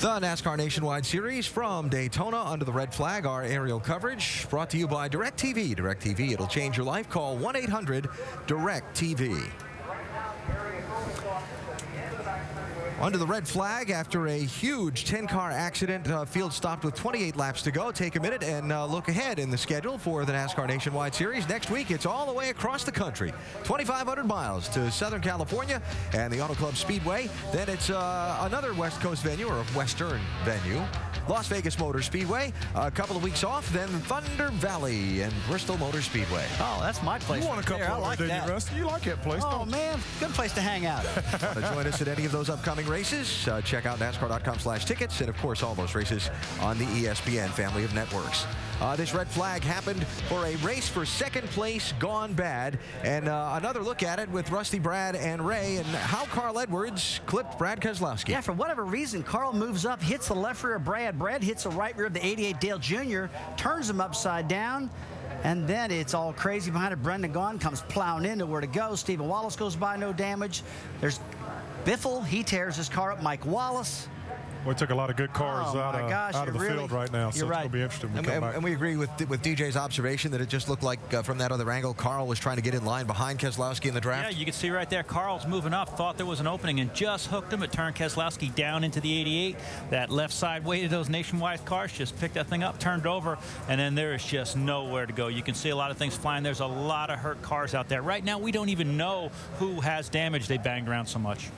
The NASCAR Nationwide Series from Daytona under the red flag, our aerial coverage brought to you by DirecTV. DirecTV, it'll change your life. Call 1-800-DirecTV. Under the red flag, after a huge 10-car accident, field stopped with 28 laps to go. Take a minute and look ahead in the schedule for the NASCAR Nationwide Series. Next week, it's all the way across the country. 2,500 miles to Southern California and the Auto Club Speedway. Then it's another West Coast venue, or Western venue, Las Vegas Motor Speedway. A couple of weeks off, then Thunder Valley and Bristol Motor Speedway. Oh, that's my place. You want a couple I like that. Rusty? You like that place, Oh, man, good place to hang out. Want to join us at any of those upcoming races? Check out NASCAR.com/tickets, and of course all those races on the ESPN family of networks. This red flag happened for a race for second place gone bad, and another look at it with Rusty, Brad, and Ray, and how Carl Edwards clipped Brad Keselowski. Yeah, for whatever reason, Carl moves up, hits the left rear of Brad. Brad hits the right rear of the 88 Dale Jr., turns him upside down, and then it's all crazy behind it. Brendan Gaughan comes plowing into where to go. Stephen Wallace goes by, no damage. There's Biffle, he tears his car up. Mike Wallace. We took a lot of good cars out of the field right now, so it's going to be interesting when we come back. And we agree with DJ's observation that it just looked like from that other angle, Carl was trying to get in line behind Keselowski in the draft. Yeah, you can see right there, Carl's moving up, thought there was an opening and just hooked him. It turned Keselowski down into the 88. That left side weight of those Nationwide cars just picked that thing up, turned over, and then there is just nowhere to go. You can see a lot of things flying. There's a lot of hurt cars out there. Right now, we don't even know who has damage. They banged around so much.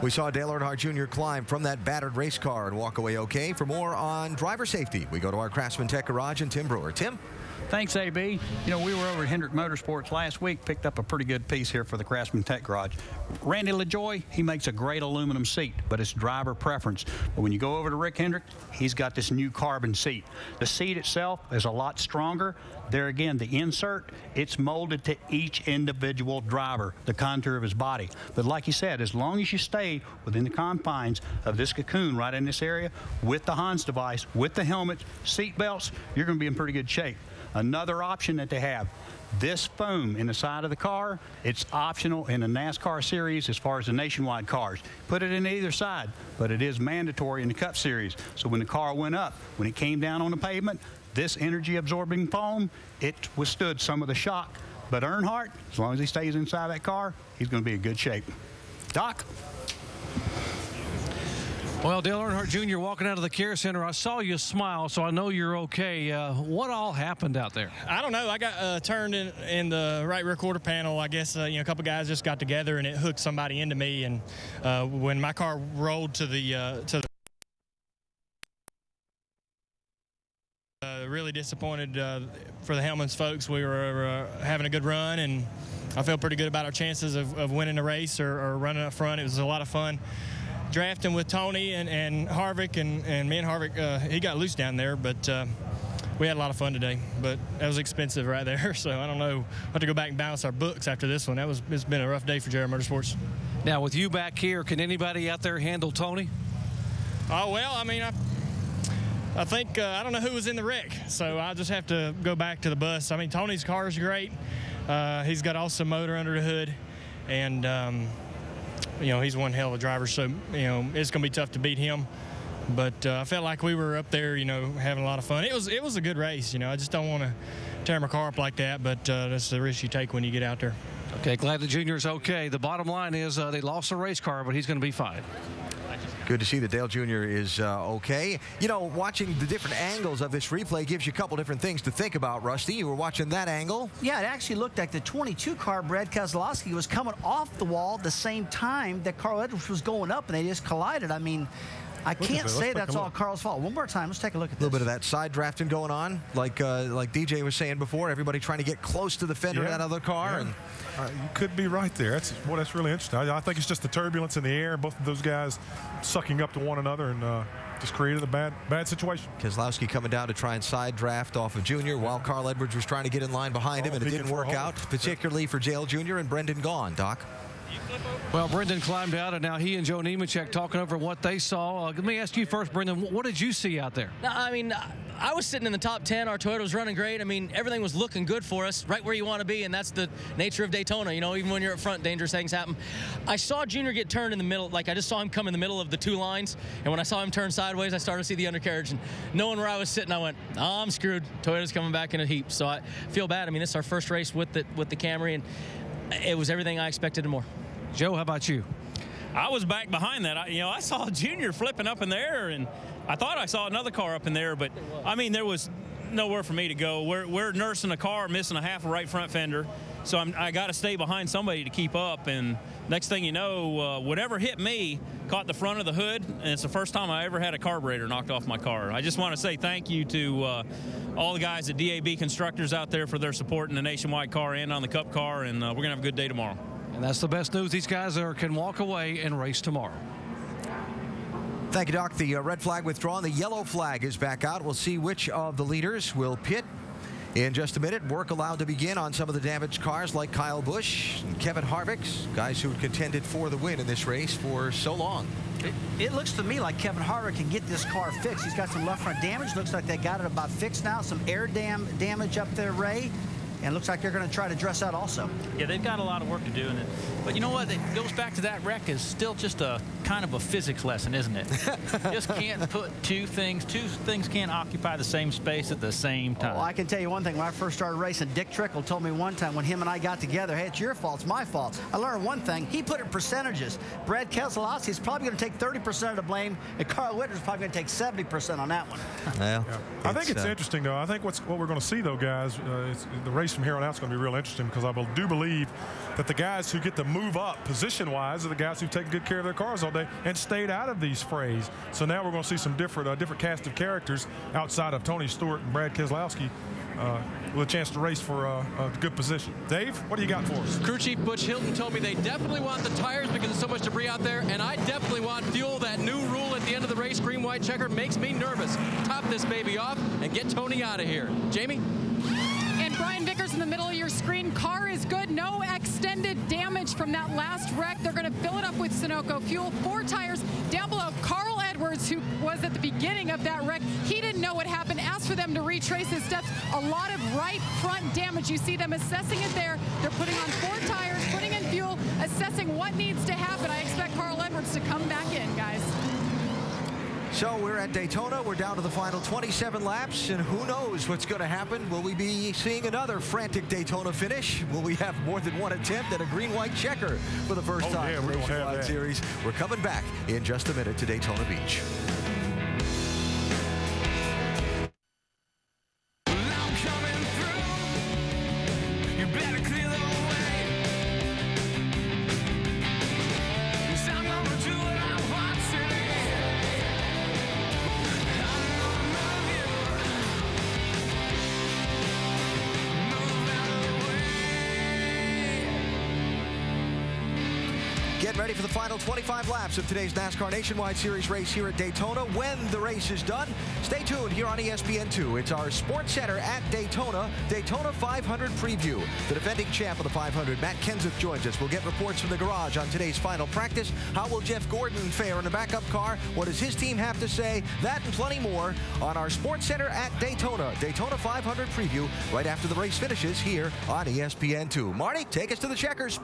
We saw Dale Earnhardt Jr. climb from that battered race car and walk away okay. For more on driver safety, we go to our Craftsman Tech Garage and Tim Brewer. Tim? Thanks, AB. You know, we were over at Hendrick Motorsports last week, picked up a pretty good piece here for the Craftsman Tech Garage. Randy LaJoy, he makes a great aluminum seat, but it's driver preference. But when you go over to Rick Hendrick, he's got this new carbon seat. The seat itself is a lot stronger. There again, the insert, it's molded to each individual driver, the contour of his body. But like you said, as long as you stay within the confines of this cocoon right in this area, with the Hans device, with the helmet, seat belts, you're going to be in pretty good shape. Another option that they have, this foam in the side of the car, it's optional in the NASCAR series as far as the Nationwide cars. Put it in either side, but it is mandatory in the Cup series. So when the car went up, when it came down on the pavement, this energy-absorbing foam, it withstood some of the shock. But Earnhardt, as long as he stays inside that car, he's going to be in good shape. Doc? Well, Dale Earnhardt Jr. walking out of the care center, I saw you smile, so I know you're okay. What all happened out there? I don't know. I got turned in the right rear quarter panel. I guess a couple guys just got together and it hooked somebody into me. And when my car rolled to the really disappointed for the Hellmann's folks. We were having a good run, and I felt pretty good about our chances of winning the race or running up front. It was a lot of fun drafting with Tony and Harvick, and me and Harvick, he got loose down there, but we had a lot of fun today. But that was expensive right there, so I don't know. We'll have to go back and balance our books after this one. It's been a rough day for JR Motorsports. Now, with you back here, can anybody out there handle Tony? Oh, well, I mean, I think, I don't know who was in the wreck, so I'll just have to go back to the bus. I mean, Tony's car is great. He's got awesome motor under the hood, and he's one hell of a driver, so, it's going to be tough to beat him. But I felt like we were up there, having a lot of fun. It was a good race, I just don't want to tear my car up like that, but that's the risk you take when you get out there. Okay, glad the junior's okay. The bottom line is they lost a race car, but he's going to be fine. Good to see that Dale Jr. is okay. Watching the different angles of this replay gives you a couple different things to think about, Rusty. You were watching that angle. Yeah, it actually looked like the 22 car, Brad Keselowski, was coming off the wall at the same time that Carl Edwards was going up, and they just collided. I mean, I can't say that's all Carl's fault. One more time, let's take a look at this. A little bit of that side drafting going on, like DJ was saying before. Everybody trying to get close to the fender of that other car. Yeah. And you could be right there. That's really interesting. I think it's just the turbulence in the air, both of those guys sucking up to one another, and just created a bad situation. Keselowski coming down to try and side draft off of Jr. while Carl Edwards was trying to get in line behind him, and it didn't work out, particularly for Dale Jr. and Brendan Gaughan. Doc? Well, Brendan climbed out, and now he and Joe Nemechek talking over what they saw. Let me ask you first, Brendan, what did you see out there? No, I mean, I was sitting in the top 10. Our Toyota was running great. I mean, everything was looking good for us, right where you want to be, and that's the nature of Daytona. You know, even when you're up front, dangerous things happen. I saw Junior get turned in the middle. Like, I just saw him come in the middle of the 2 lines, and when I saw him turn sideways, I started to see the undercarriage, and knowing where I was sitting, I went, oh, I'm screwed. Toyota's coming back in a heap. So I feel bad. I mean, this is our first race with the Camry, and it was everything I expected and more. Joe, how about you? I was back behind that. I saw Junior flipping up in the air, and I thought I saw another car up in there, but I mean, there was nowhere for me to go. We're nursing a car, missing a half a right front fender, so I got to stay behind somebody to keep up. And next thing you know, whatever hit me caught the front of the hood, and it's the first time I ever had a carburetor knocked off my car. I just want to say thank you to all the guys at DAB Constructors out there for their support in the Nationwide car and on the Cup car, and we're going to have a good day tomorrow. And that's the best news. These guys can walk away and race tomorrow. Thank you, Doc. The red flag withdrawn. The yellow flag is back out. We'll see which of the leaders will pit in just a minute. Work allowed to begin on some of the damaged cars like Kyle Busch and Kevin Harvick's, guys who contended for the win in this race for so long. It looks to me like Kevin Harvick can get this car fixed. He's got some left front damage. Looks like they got it about fixed now. Some air damage up there, Ray. And looks like they're going to try to dress that also. Yeah, they've got a lot of work to do in it. But you know what? It goes back to that wreck is still just a kind of a physics lesson, isn't it? Just can't put two things can't occupy the same space at the same time. Well, I can tell you one thing. When I first started racing, Dick Trickle told me one time when him and I got together, hey, it's your fault, it's my fault. I learned one thing. He put it in percentages. Brad Keselowski is probably going to take 30% of the blame, and Carl Whitter's probably going to take 70% on that one. Well, yeah. I think it's interesting, though. I think what we're going to see, though, guys, the race from here on out is going to be real interesting because I do believe that the guys who get to move up position-wise are the guys who've taken good care of their cars all day and stayed out of these frays. So now we're going to see some different cast of characters outside of Tony Stewart and Brad Keselowski with a chance to race for a good position. Dave, what do you got for us? Crew Chief Butch Hilton told me they definitely want the tires because there's so much debris out there, and I definitely want fuel. That new rule at the end of the race, green, white checker, makes me nervous. Top this baby off and get Tony out of here. Jamie? And Brian Vickers in the middle of your screen. Car is good. No extended damage from that last wreck. They're going to fill it up with Sunoco fuel. 4 tires down below. Carl Edwards, who was at the beginning of that wreck, he didn't know what happened. Asked for them to retrace his steps. A lot of right front damage. You see them assessing it there. They're putting on 4 tires, putting in fuel, assessing what needs to happen. I expect Carl Edwards to come back in, guys. So we're at Daytona. We're down to the final 27 laps, and who knows what's going to happen. Will we be seeing another frantic Daytona finish? Will we have more than one attempt at a green-white checker for the first time in the Nationwide Series? We're coming back in just a minute to Daytona Beach. Get ready for the final 25 laps of today's NASCAR Nationwide Series race here at Daytona. When the race is done, stay tuned here on ESPN2. It's our Sports Center at Daytona 500 preview. The defending champ of the 500, Matt Kenseth, joins us. We'll get reports from the garage on today's final practice. How will Jeff Gordon fare in the backup car? What does his team have to say? That and plenty more on our Sports Center at Daytona 500 preview right after the race finishes here on ESPN2. Marty, take us to the checkers.